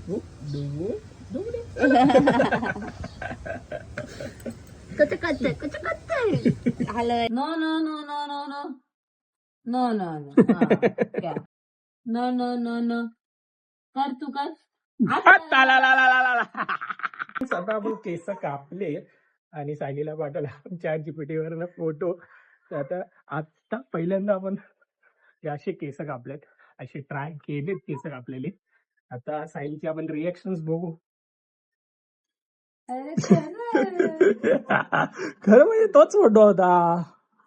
No no no no no no no no no क्या no no no no कर तू कर. आता आपण केस कापले आणि सायलीला पाठवला चॅट जीपीटी वरनं फोटो. आता आता पहिल्यांदा आपण असे केस कापलेत, असे ट्राय केलेत केस कापलेले. आता सायलीचे आपण रिएक्शन्स बघू. खरं म्हणजे तोच फोटो होता.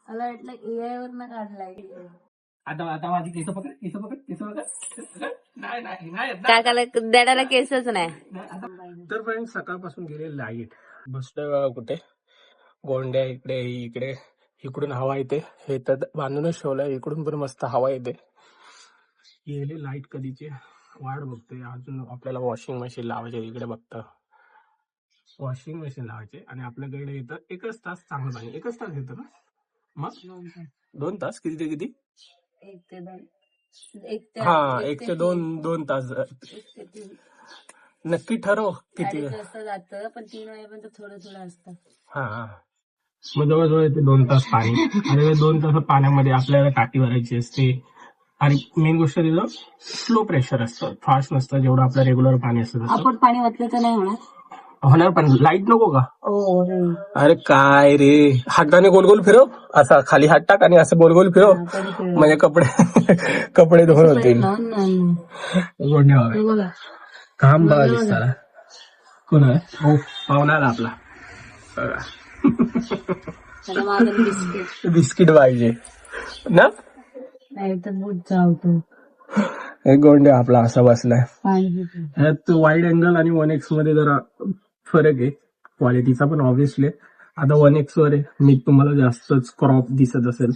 मला वाटलं AI वरनं काढलाय. आता माझी केस पकड, केस पकड, केस पकड. नाही नाही नाही. काकाला दॅडाला केसच नाही. तर फ्रेंड सकाळपासून गेले लाईट. बसतोय कुठे गोंड्या इकडे इकडे, इकडून हवा येते. हे तर बांधूनच ठेवलंय, इकडून पण मस्त हवा येते. गेले लाईट कधीची वाट बघतोय. अजून आपल्याला वॉशिंग मशीन लावायचे इकडे बघतं. वॉशिंग मशीन लावायचे आणि आपल्याकडे इथं 1 तास चांगलं पाणी. 1 तास येतं ना मग 2 तास किती ते किती? 1 ते 2. हा 1 ते 2 तास. नक्की ठरव किती वाजता जातं, पण 3 वाजेपर्यंत थोडं थोडं असतं. हा मग जवळजवळ येते 2 तास पाणी. आणि 2 तास पाण्यामध्ये आपल्याला टाकी भरायची असते. आणि मेन गोष्ट तिथं स्लो प्रेशर असतं, फास्ट नसतं जेवढं आपलं रेग्युलर पाणी असतं. आपण पाणी वाचलं तर नाही होणार, पण लाईट नको का? अरे काय रे, हाताने गोल गोल फिरव, असा खाली हात टाक आणि असं गोल गोल फिरव, म्हणजे कपडे धुवून होतील. काम बघा दिसताना कोण आहे? हो पाहुणा आला आपला. बिस्किट पाहिजे ना, नाही तर बुट चावतो. गोंडे आपला असा बसलाय. ह्यात वाईड अँगल आणि 1x मध्ये जरा फरक आहे क्वालिटीचा, पण ऑब्व्हियसली आता 1x वर आहे. मी तुम्हाला जास्तच क्रॉप दिसत असेल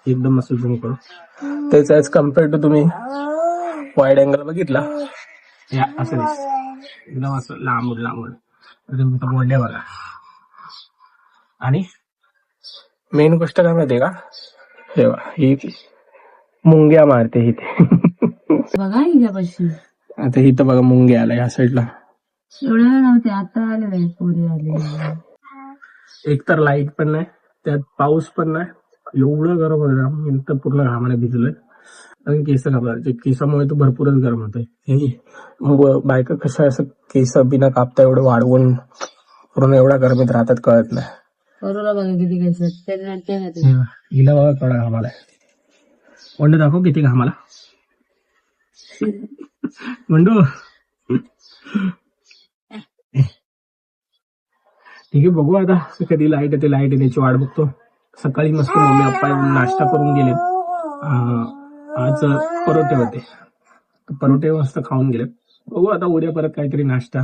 एकदम असं झूम करू, तेच ऍज कम्पेअर टू तुम्ही वाईड अँगल बघितला असं दिसत एकदम असं लांबून लांबून. गोंड्या बघा. आणि मेन गोष्ट काय माहितीये का, ही मुंग्या मारते इथे. बघा हिच्यापाशी आता इथं बघा मुंग्या आला या साईडला. एवढ्या नव्हते, आता आले पोरी आले. एक तर लाईट पण नाही, त्यात पाऊस पण नाही, एवढं गरम होतं. मी तर पूर्ण घामाने भिजलोय. आणि केस कापले, केसामुळे तर भरपूरच गरम होतंय. हे बायका कसं असं केस बिना कापता एवढं वाढवून पूर्ण एवढ्या गरमीत राहतात कळत नाही. बरोबर बघा किती केस. हिला बघा केवढा घामाला. वंडू दाखव किती घामाला. वंडू ठीक आहे, बघू आता कधी लाईट येते. लाईट येण्याची वाट बघतो. सकाळी मस्त मम्मी पप्पा नाश्ता करून गेले. आज परोठे होते, परोठे मस्त खाऊन गेले. बघू आता उद्या परत काहीतरी नाश्ता.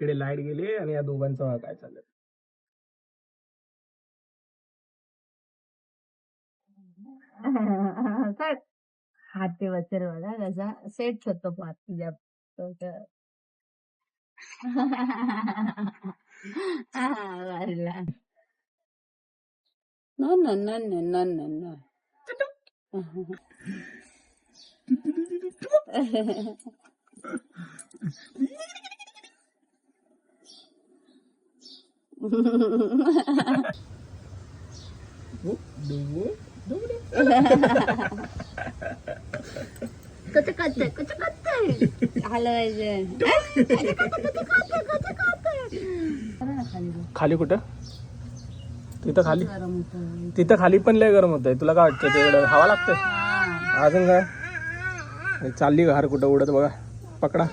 इकडे लाईट गेली आणि या दोघांचं काय चाललंय. हाते वचर बघा कसा सेट होतो पात तुझ्या. No, no, no, no, no, no, no. खाली कुठं? तिथं खाली पण लय गरम होतंय. तुला काय वाटतं तिकडे हवा लागते अजून काय? चालली घार कुठं उडत बघा. पकडा,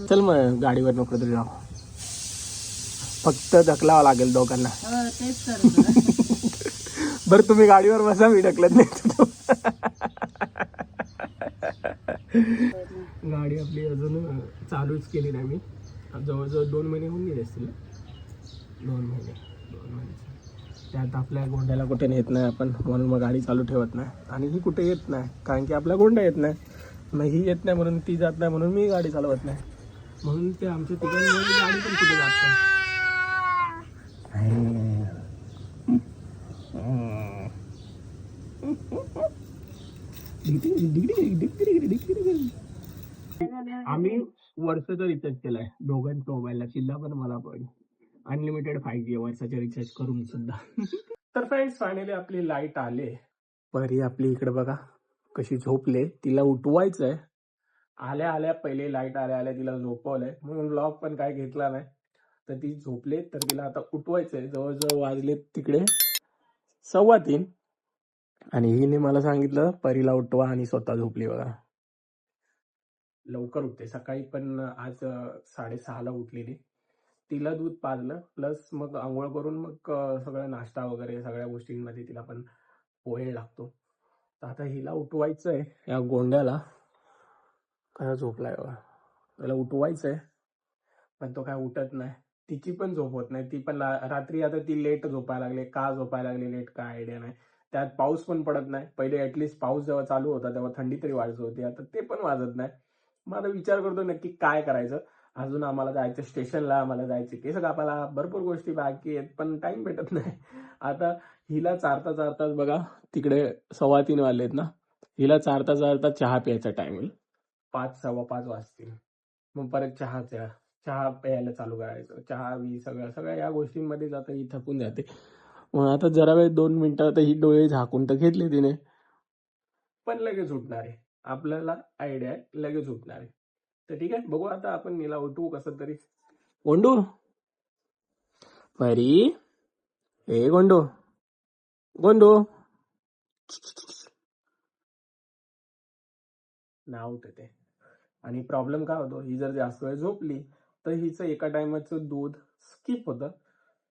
चल मग गाडीवर नको तरी जाऊ. फक्त ढकलावं लागेल दोघांना. बरं तुम्ही गाडीवर बसा, मी ढकलत नाही. गाडी आपली अजून चालूच केली नाही मी. जवळजवळ 2 महिने होऊन गेले असतील. 2 महिने त्यात आपल्या गोंड्याला कुठे नेत नाही आपण, म्हणून मग गाडी चालू ठेवत नाही. आणि ही कुठे येत नाही कारण की आपल्या गोंड्या येत नाही. मग ही येत नाही म्हणून ती जात नाही, म्हणून मी गाडी चालवत नाही. म्हणून ते आमच्या तिकडे गाडी पण कुठे जात नाही. आम्ही वर्षाचा रिचार्ज केलाय दोघांच्या मोबाईलला, शिल्ला पण मला पण. अनलिमिटेड 5G वर्षाचे रिचार्ज करून सुद्धा. तर फ्रेंड्स फायनली आपली लाईट आले. परी आपली इकडे बघा कशी झोपले, तिला उठवायचंय. आल्या आल्या पहिले लाईट आल्या आल्या तिला झोपवलंय, म्हणून व्लॉग पण काय घेतला नाही. तर ती झोपले, तर तिला आता उठवायचंय. जवळजवळ वाजले तिकडे 3:15 आणि हिने मला सांगितलं परीला उठवा आणि स्वतः झोपली बघा. लवकर उठते सकाळी, पण आज 6:30ला उठलेली. तिला दूध पाजलं, प्लस मग आंघोळ करून मग सगळं नाश्ता वगैरे सगळ्या गोष्टींमध्ये तिला पण वेळ लागतो. तर आता हिला उठवायचंय, या गोंड्याला कसा झोपलाय बघा, त्याला उठवायचंय पण तो काय उठत नाही. तिची पण झोप होत नाही. ती पण रात्री आता ती लेट झोपायला लागले. का झोपायला लागले लेट काय आयडिया नाही. त्यात पाऊस पण पडत नाही. पहिले ऍटलिस्ट पाऊस जेव्हा चालू होता तेव्हा थंडी तरी वाजत होती, आता ते पण वाजत नाही. मग आता विचार करतो नक्की काय करायचं. अजून आम्हाला जायचं स्टेशनला, आम्हाला जायचे केस कापायला, भरपूर गोष्टी बाकी आहेत, पण टाइम भेटत नाही. आता हिला चारता चारताच बघा तिकडे 3:15 वाजलेत ना, हिला चारता चारता चहा प्यायचा टाइम होईल. 5, 5:15 वाजतील. मग परत चहा प्यायला चालू करायचं. चहा सगळ्या या गोष्टींमध्ये जाता ही थकून जाते. मग आता जरा वेळ 2 मिनिटं आता ही डोळे झाकून तर घेतले तिने, पण लगेच उठणार आहे. आपल्याला आयडिया आहे लगेच उठणार आहे. तर ठीक आहे, बघू आता आपण हिला उठवू कसं तरी. गोंडू परी, ए गोंडू गोंडू नाव उठते. आणि प्रॉब्लेम काय होतो, ही जर जास्त वेळ झोपली तर हिचं एका टायमाचं दूध स्किप होतं.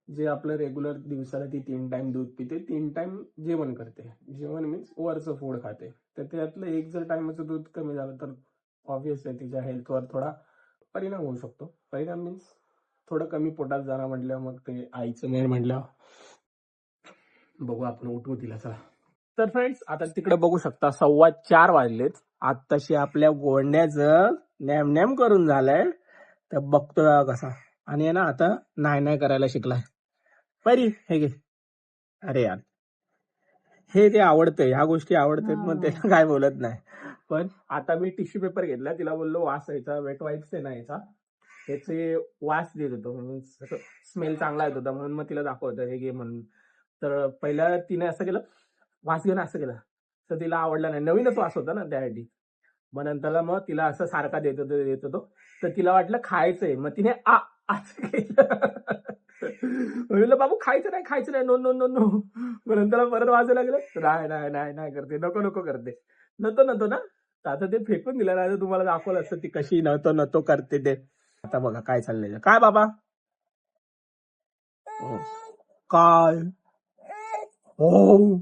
जे आपलं रेग्युलर दिवसाला ती 3 टाइम दूध पिते, 3 टाइम जेवण करते. जेवण मीन्स वरचं फूड खाते. तर त्यातलं एक जर टायमाचं दूध कमी झालं तर ऑब्व्हियसली तिच्या हेल्थवर थोडा परिणाम होऊ शकतो. परिणाम मीन्स थोडं कमी पोटात जाणं म्हटलं, मग ते आईचं मेर म्हटलं. बघू आपण उठवू तिला चला. तर फ्रेंड्स आता तिकडे बघू शकता 4:15 वाजलेत. आत्ताशी आपल्या गोंड्याचं नॅम नॅम करून झालंय. तर बघतोय कसा, आणि आहे ना आता नाही करायला शिकलाय. परी हे घे. अरे यार हे ते आवडतंय, ह्या गोष्टी आवडतात, मग त्याला काय बोलत नाही. पण आता मी टिश्यू पेपर घेतला, तिला बोललो वास यायचा, वेट वाईप्स आहे ना याचा, त्याचे वास देत होतो म्हणून स्मेल चांगला येत होता, म्हणून मग तिला दाखवतो हे घे म्हणून. तर पहिला तिने असं केलं, वास घेऊन असं केलं, तर तिला आवडलं नाही. नवीनच वास होता ना त्यासाठी. मग नंतरला मग तिला असं सारखा देत होतो, तर तिला वाटलं खायचंय. मग तिने असं केलं. म्हणलं बाबू खायचं नाही, नो नो नो नो. मग नंतर परत वाजायला लागलं, नाही करते, नको करते. नव्हतो ना, तर आता ते फेकून दिलं नाही तर तुम्हाला दाखवलं असतं ती कशी नव्हतो करते ते. आता बघा काय चाललंय. काय बाबा काय हो,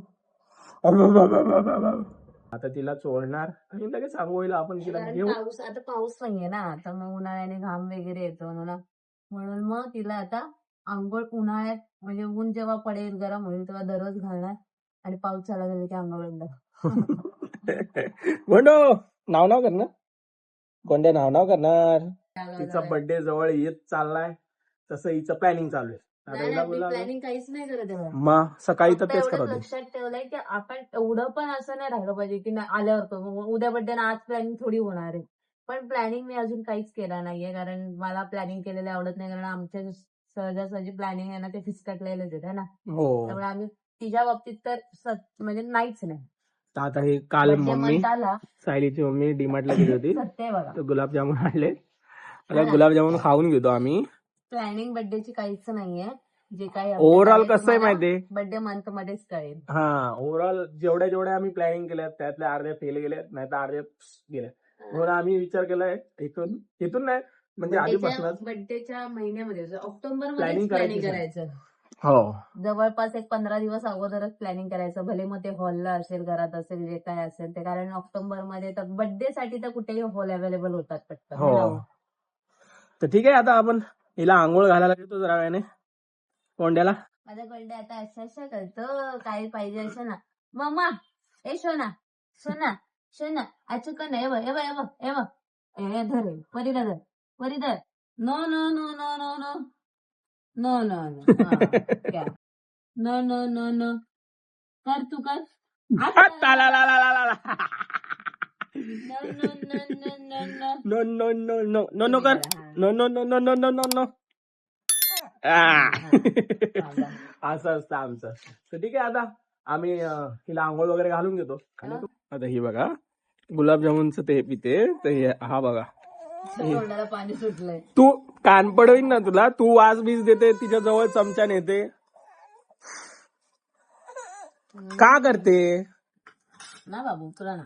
आता तिला चोळणार आणि लगेच आंघोळीला आपण तिला घेऊ. आता पाऊस नाहीये ना, आता मग उन्हाळ्याने घाम वगैरे येतो म्हणून मग तिला आता आंघोळ उन्हाळ्यात म्हणजे ऊन जेव्हा पडेल गरम होईल तेव्हा दररोज घालणार, आणि पाऊस चालू झाला की आंघोळ गोंडो नाव करणार, गोंड्या नाव करणार. तिचा बर्थडे जवळ येत चाललाय, तसं हिचं प्लॅनिंग चालू आहे. प्लॅनिंग काहीच नाही करत आहे. मग सकाळी तर तेच करत लक्षात ठेवलंय की आपण एवढं पण असं नाही राहिलं पाहिजे की आल्यावर उद्या बर्थडे आज प्लॅनिंग थोडी होणार आहे. पण प्लॅनिंग मी अजून काहीच केला नाहीये, कारण मला प्लॅनिंग केलेलं आवडत नाही, कारण आमच्या सहजासहजी प्लॅनिंग आहे ना ते फिसकटलेलेच आहेत ना. त्यामुळे आम्ही तिच्या बाबतीत तर म्हणजे नाहीच नाही. आता हे काल मम्मी सायलीची मम्मी डीमार्टला गेली होती, सत्य बघा, तर गुलाबजामुन आणले. गुलाबजामुन खाऊन घेतो आम्ही. प्लॅनिंग बर्थडेची काहीच नाहीये. जे काही ओव्हरऑल कसं आहे माहितीये, बर्थडे मंथ मध्येच कळेल. ओव्हरऑल जेवढ्या आम्ही प्लॅनिंग केल्या त्यातल्या अर्ध्या फेल गेल्यात, नाही तर अर्ध्या गेल्या. म्हणून आम्ही विचार केलाय इथून नाही म्हणजे आधीपासूनच बर्थडेच्या महिन्यामध्ये ऑक्टोबर मध्ये प्लॅनिंग करायचं. हो, जवळपास एक 15 दिवस अगोदरच प्लॅनिंग करायचं, भले मग ते हॉलला असेल, घरात असेल, जे काय असेल ते, कारण ऑक्टोबर मध्ये तर बर्थडे साठी तर कुठेही हॉल अवेलेबल होतात पटकन. हो, तर ठीक आहे. आता आपण हिला आंघोळ घालायला घेतो जरा वेळाने. कोंड्याला माझा गोल्डे आता अशा करतो, काही पाहिजे असं ना, मम्मा ए सोना अचूकन धर परिधर नो no no no no no no no no क्या नो नो नो नो कर तू कर. नो no no no no no कर नो no no no no no no नो असं असतं आमचं. तर ठीक आहे, आता आम्ही हिला आंघोळ वगैरे घालून घेतो. आणि आता ही बघा गुलाबजामुनचं ते पिते, तर हे हा बघा तोंडाला पाणी सुटलंय. तू कान पडवीन ना तुला, तू वास बीज देते तिच्या जवळ चमचा नेते का करते ना बाबू तुला ना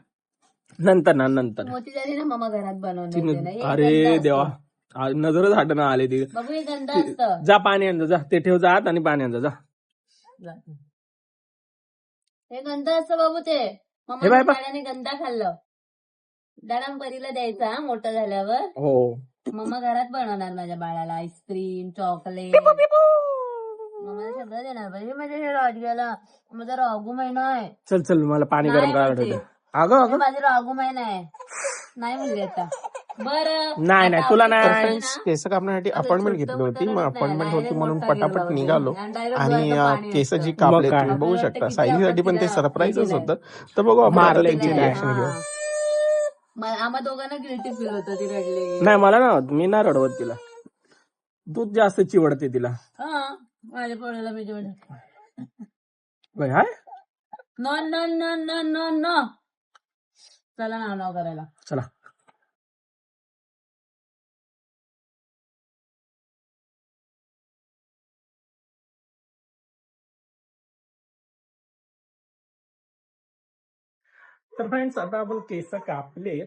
नंतर ना नंतर मोठी झाली ना मम्मा घरात बनवून देते. अरे देवा नजरच हटणं आले ती. बाबू हे गंध असतं. जा पाणी आणजा, जा ते ठेव जा आत आणि पाणी आणजा जा. हे गंध असतं बाबू ते. हे बाय मम्मा दादाने गंधा खाल्लं. दादा परीला द्यायचा मोठं झाल्यावर. हो मम्मा घरात बनवणार माझ्या बाळाला आईस्क्रीम चॉकलेट मम्मा सगळं देणार पाहिजे. माझ्या हे राजग्याला माझा रागू महिना आहे. चल चल मला पाणी गरम करायला ठेवते. अगं अगं माझे रागू महिना आहे. नाही म्हणले आता बरं नाही नाही तुला नाही. फ्रेंड्स केस कापण्यासाठी अपॉइंटमेंट घेतली होती, मग अपॉइंटमेंट होती म्हणून पटापट निघालो आणि केस जी कापले तुम्ही बघू शकता. सायलीसाठी पण ते सरप्राईजच होतं. तर बघू आपण आता त्यांची रिॲक्शन घेऊ. आम्हा दोघांना गिल्टी फील होतं ती रडली. नाही मला ना मी नाही रडवत तिला, दूध जास्त चिवडते तिला. माझ्या पोळ्याला मी जेवण हाय no no no no no no. चला ना नाव करायला चला. तर फ्रेंड्स आता आपण केस कापले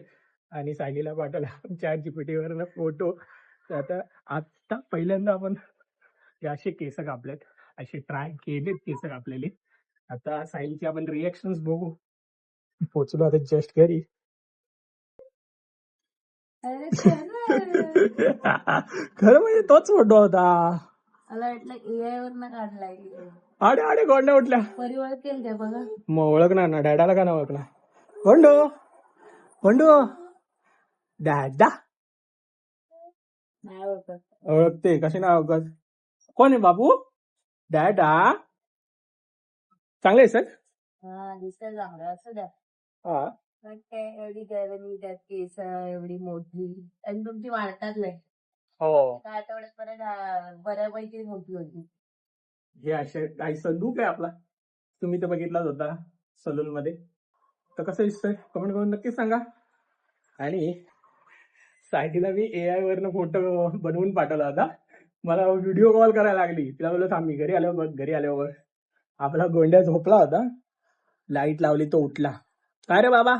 आणि सायलीला पाठवला ChatGPT वरनं फोटो. तर आता पहिल्यांदा आपण असे केस कापलेत, असे ट्राय केलेत केस कापलेले. आता सायलीचे आपण रिएक्शन बघू. पोचलो आता जस्ट घरी. खरं म्हणजे तोच फोटो होता. मला वाटलं AI वरनं काढलाय. आडे आडे गोंड्या उठल्या. परिवार केलं त्या बघा. मग ओळखणार ना डॅडाला का ना ओळखणार. गोंडो गोंडो डॅडा नाही ओळखत. ओळखते कशी ना ओळखत. कोण आहे बाबू. डॅडा चांगले सर. हा दिसायला चांगलं असं द्या. हा काय एवढी गरमी त्यात केस एवढी मोठी आणि तुमची वाढतात लय. हो त्या आठवड्यात परत बऱ्यापैकी मोठी होती. हे असे काही संदूक आहे आपला. तुम्ही तर बघितलाच होता सलून मध्ये. तर कसं दिसतंय कमेंट करून नक्कीच सांगा. आणि सायटीला मी AI वरनं फोटो बनवून पाठवला होता. मला व्हिडिओ कॉल करायला लागली. तिला बोललो थांब मी घरी आल्यावर बघ. घरी आल्यावर आपला गोंड्या झोपला होता, लाईट लावली तो उठला. काय रे बाबा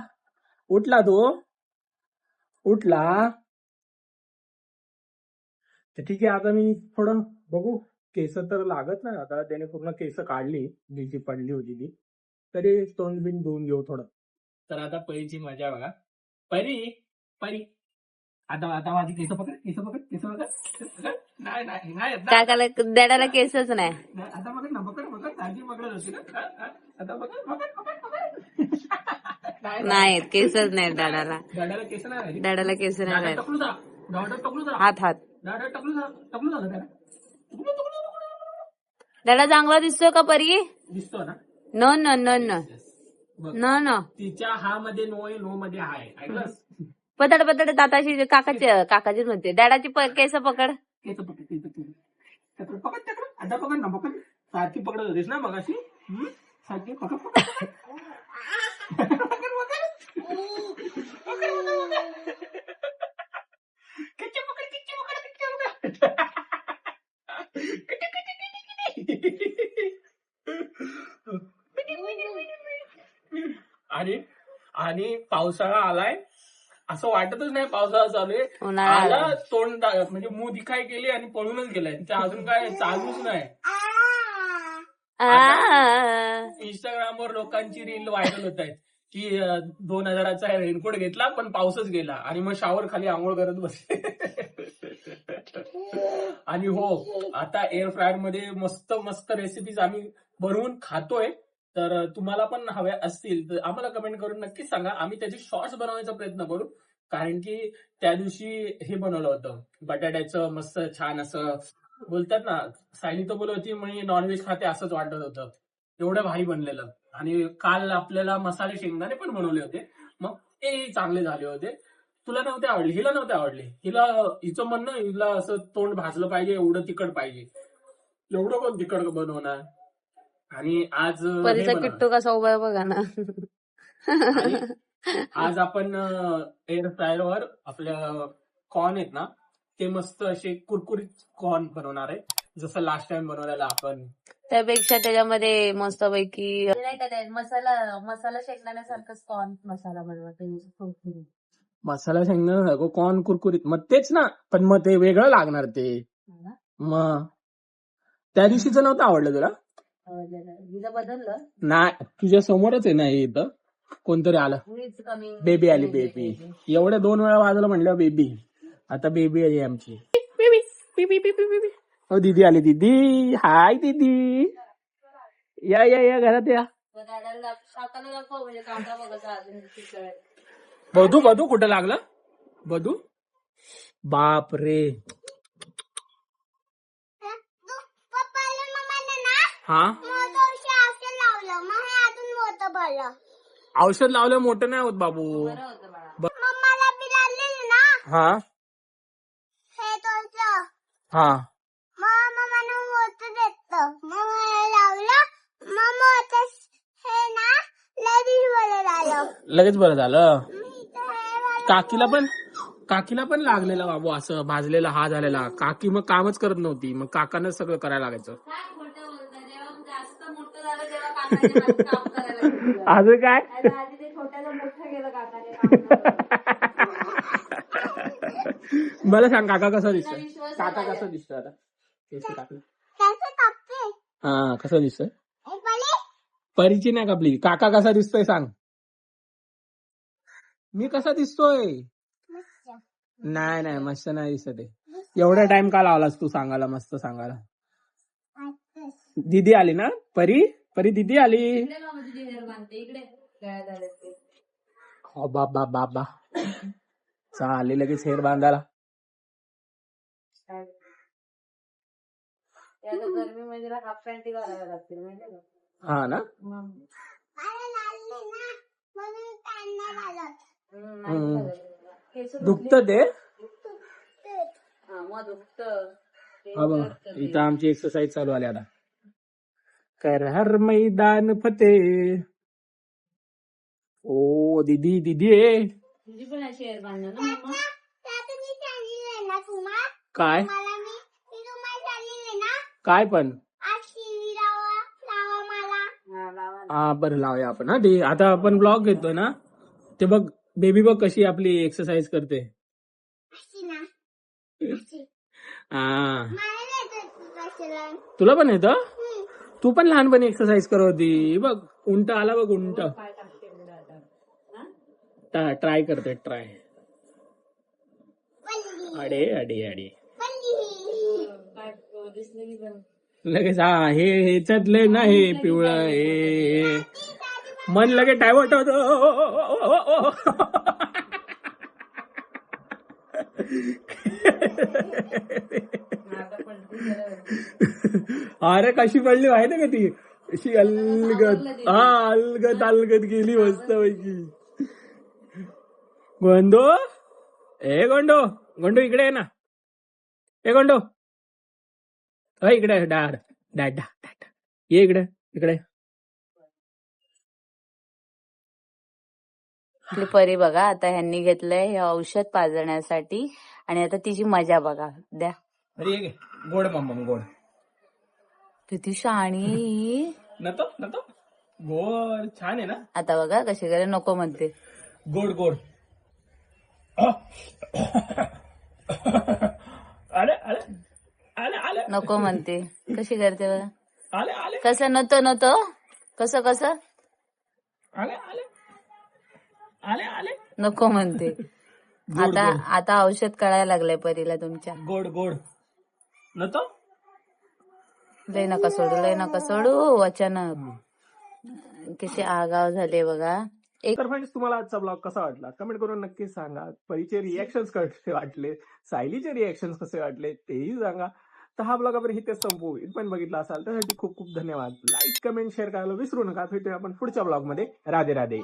उठला तू. उठला तर ठीक आहे. आता मी थोडं बघू. केस तर लागत नाही आता, त्याने पूर्ण केस काढली जी पडली होती ती. तरी तोंड बिन धुवून घेऊ थोडं. तर आता परीची मजा बघा. परी परी आता माझी केस पकड केस पकड केस पकड. नाही नाही नाही काकाला दॅडाला केसच नाही. आता पकड ना पकड पकड दाजी पकडत होती ना. आता पकड पकड पकड पकड. नाही केसच नाही दादाला. दादाला केस नाही. दादाला केस नाही. टकलू जा दादा टकलू जा. हात हात दादा टकलू जा टकलू जा दादा. दादा चांगला दिसतोय का परी. दिसतो ना. No no no no no no. तिच्या हा मध्ये नो आहे, नो मध्ये आहे. ऐकलंस. पतड पतड दाताची काकाची म्हणते. दादाची केस पकड. केस पकड केस पकड पकड पकड. आता पकड ना पकड. सारखी पकडत होतीस ना मग अशी. सारखी पकड पकड आणि पावसाळा आलाय असं वाटतच नाही. पावसाळा चालू आहे. आला तोंड म्हणजे मुंह दिखाई केली आणि पळूनच गेलाय. त्या अजून काय चालूच नाही. इंस्टाग्रामवर लोकांची रील व्हायरल होत आहेत की 2000चा रेनकोट घेतला पण पाऊसच गेला आणि मग शावर खाली आंघोळ करत बसले. आणि हो आता एअर फ्रायर मध्ये मस्त मस्त रेसिपीज आम्ही बनवून खातोय. तर तुम्हाला पण हव्या असतील तर आम्हाला कमेंट करून नक्कीच सांगा. आम्ही त्याचे शॉर्ट्स बनवण्याचा प्रयत्न करू. कारण की त्या दिवशी हे बनवलं होतं बटाट्याचं मस्त छान असं बोलतात ना. सायली तर बोलत होती म्हणजे नॉनव्हेज खाते असंच वाटत होतं. एवढं भारी बनलेलं. आणि काल आपल्याला मसाले शेंगदाणे पण बनवले होते. मग चांगले झाले होते. तुला नव्हते आवडले, हिला नव्हते आवडले. हिचं म्हणणं हिला असं तोंड भाजलं पाहिजे, एवढं तिखट पाहिजे. एवढं कोण तिखट बनवणार. आणि आज परीचा किट्टू कसा उभा आहे बघा ना. आणि आज आपण एअर फ्रायरवर आपल्या कॉर्न आहेत ना ते मस्त असे कुरकुरीत कॉर्न बनवणार आहे, जसं लास्ट टाइम बनवलेला आपण. त्यापेक्षा त्याच्यामध्ये मस्त पैकी नाही का मसाला शेंगदाण्यासारखंच कॉर्न मसाला बनवतो. मसाला शेंगदाणा कॉर्न कुरकुरीत, मग तेच ना. पण मग ते वेगळं लागणार ते. मग त्या दिवशीचं नव्हतं आवडलं तुला? बदललं नाही, तुझ्या समोरच आहे ना हे. इथं कोणतरी आलं, बेबी आली. बेबी एवढ्या 2 वेळा वाजलं म्हणलं बेबी. आता बेबी आली आमची. हो दीदी आली. दीदी हाय दीदी, या या या घरात या. बधू कुठं लागलं? बधू बाप रे. हा औषध लावलं मोठं नाही होत बाबू. हा हा लगेच बरं झालं. काकीला पण लागलेलं बाबू, असं भाजलेला हा झालेला. काकी मग कामच करत नव्हती, मग काकानं सगळं करायला लागायचं. अजून काय? मला सांग काका कसा दिसतोय? काका कसा दिसतोय आता? हा कसा दिसतोय? परीची नाही कापली. काका कसा दिसतोय सांग. मी कसा दिसतोय? नाही मस्त नाही दिसत आहे. एवढा टाइम का लावलास तू सांगायला, मस्त सांगायला. दीदी आली ना? परी दीदी आली. हो बाबा चालेल लगेच हेअर बांधायला. गरमीमध्ये हाफ पॅन्ट घालायला लागतील हा ना. दुखत ते. इथं आमची एक्सरसाइज चालू आली आता. कर हर मैदान फते. ओ दीदी तुझी पण अशी हेअर बांधणार ना मम्मा? काय काय पण हा बरं लावूया आपण. हा ते आता आपण ब्लॉग घेतोय ना, ते बघ बेबी बघ कशी आपली एक्सरसाइज करते. हा तुला पण येतं? तू पण लहानपणी एक्सरसाइज करत होती बघ. उंट आला बघ, उंट. ट्राय करते ट्राय. अडे लगेच. हा हे ह्याच्यातले ना, हे पिवळं हे मन लगेच डायव्हर्ट होत. अरे कशी पडली माहिती का ती? अशी अलगत गेली मस्त पैकी. गोंडो इकडे आहे ना. गोंडो इकडे डॅड ये इकडे. आपली परी बघा आता ह्यांनी घेतलंय हे औषध पाजण्यासाठी, आणि आता तिची मजा बघा. द्या गोड मम्मा गोड. किती शहाणी. नको गोड छान आहे ना. आता बघा कशी करे, नको म्हणते. गोड आले नको म्हणते. कशी करते बघा. कसं नव्हतं कसं नको म्हणते. आता औषध कळायला लागलंय परीला तुमच्या. गोड नको. लय नका सोडू अचानक. किती आगाव झाले बघा. तर फ्रेंड्स, तुम्हाला आजचा ब्लॉग कसा वाटला कमेंट करून नक्कीच सांगा. परीचे रिएक्शन्स कसे वाटले, सायलीचे रिएक्शन्स कसे वाटले तेही सांगा. तर हा ब्लॉग आपण इथेच संपवू. पण बघितला असाल त्यासाठी खूप खूप धन्यवाद. लाईक कमेंट शेअर करायला विसरू नका. भेटूया आपण पुढच्या ब्लॉग मध्ये. राधे राधे.